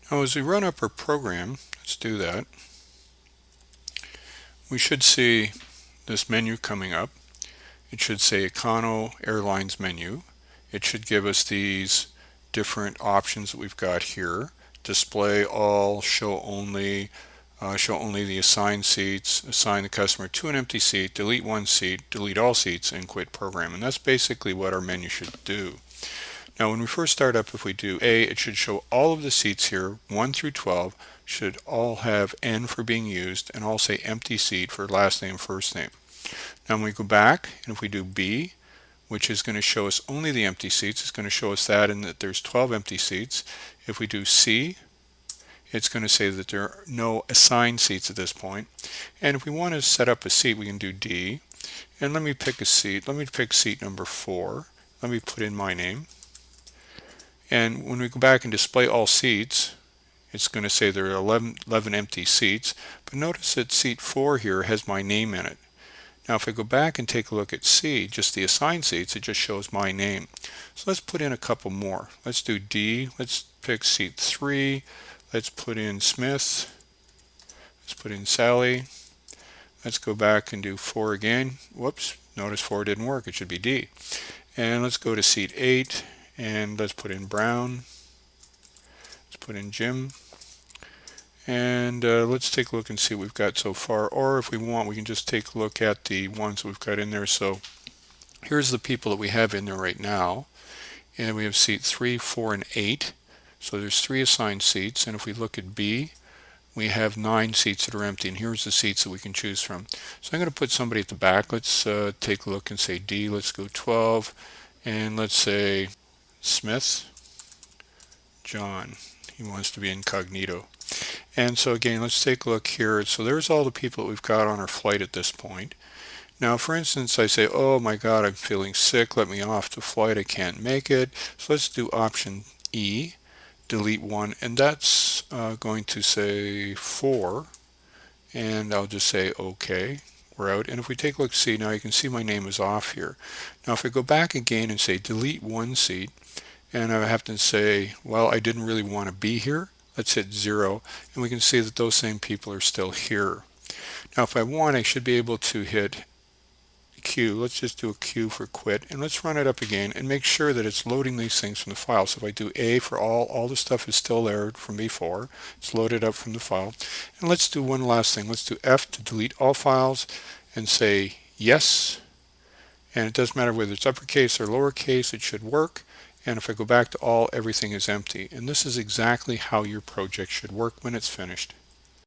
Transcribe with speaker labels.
Speaker 1: Now as we run up our program, let's do that, we should see this menu coming up. It should say Econo Airlines menu. It should give us these different options that we've got here. Display all, show only the assigned seats, assign the customer to an empty seat, delete one seat, delete all seats, and quit program. And that's basically what our menu should do. Now when we first start up, if we do A, it should show all of the seats here, 1 through 12, should all have N for being used, and all say empty seat for last name, first name. Now when we go back, and if we do B, which is going to show us only the empty seats, it's going to show us that and that there's 12 empty seats. If we do C, it's going to say that there are no assigned seats at this point. And if we want to set up a seat, we can do D. And let me pick a seat. Let me pick seat number 4. Let me put in my name. And when we go back and display all seats, it's going to say there are 11 empty seats. But notice that seat 4 here has my name in it. Now if I go back and take a look at C, just the assigned seats, it just shows my name. So let's put in a couple more. Let's do D. Let's pick seat 3. Let's put in Smith. Let's put in Sally. Let's go back and do 4 again. Whoops, notice 4 didn't work. It should be D. And let's go to seat 8 and let's put in Brown. Let's put in Jim. And let's take a look and see what we've got so far. Or if we want, we can just take a look at the ones we've got in there. So here's the people that we have in there right now. And we have seat 3, 4, and 8. So there's 3 assigned seats. And if we look at B, we have 9 seats that are empty. And here's the seats that we can choose from. So I'm going to put somebody at the back. Let's take a look and say D. Let's go 12. And let's say Smith John. He wants to be incognito. And so again, let's take a look here. So there's all the people that we've got on our flight at this point. Now, for instance, I say, oh my God, I'm feeling sick. Let me off the flight. I can't make it. So let's do option E, delete 1. And that's going to say 4. And I'll just say, okay, we're out. And if we take a look, see, now you can see my name is off here. Now, if I go back again and say delete 1 seat, and I have to say, well, I didn't really want to be here. Let's hit 0, and we can see that those same people are still here. Now if I want, I should be able to hit Q. Let's just do a Q for quit, and let's run it up again and make sure that it's loading these things from the file. So if I do A for all the stuff is still there from before. It's loaded up from the file. And let's do one last thing. Let's do F to delete all files and say yes. And it doesn't matter whether it's uppercase or lowercase, it should work. And if I go back to all, everything is empty. And this is exactly how your project should work when it's finished.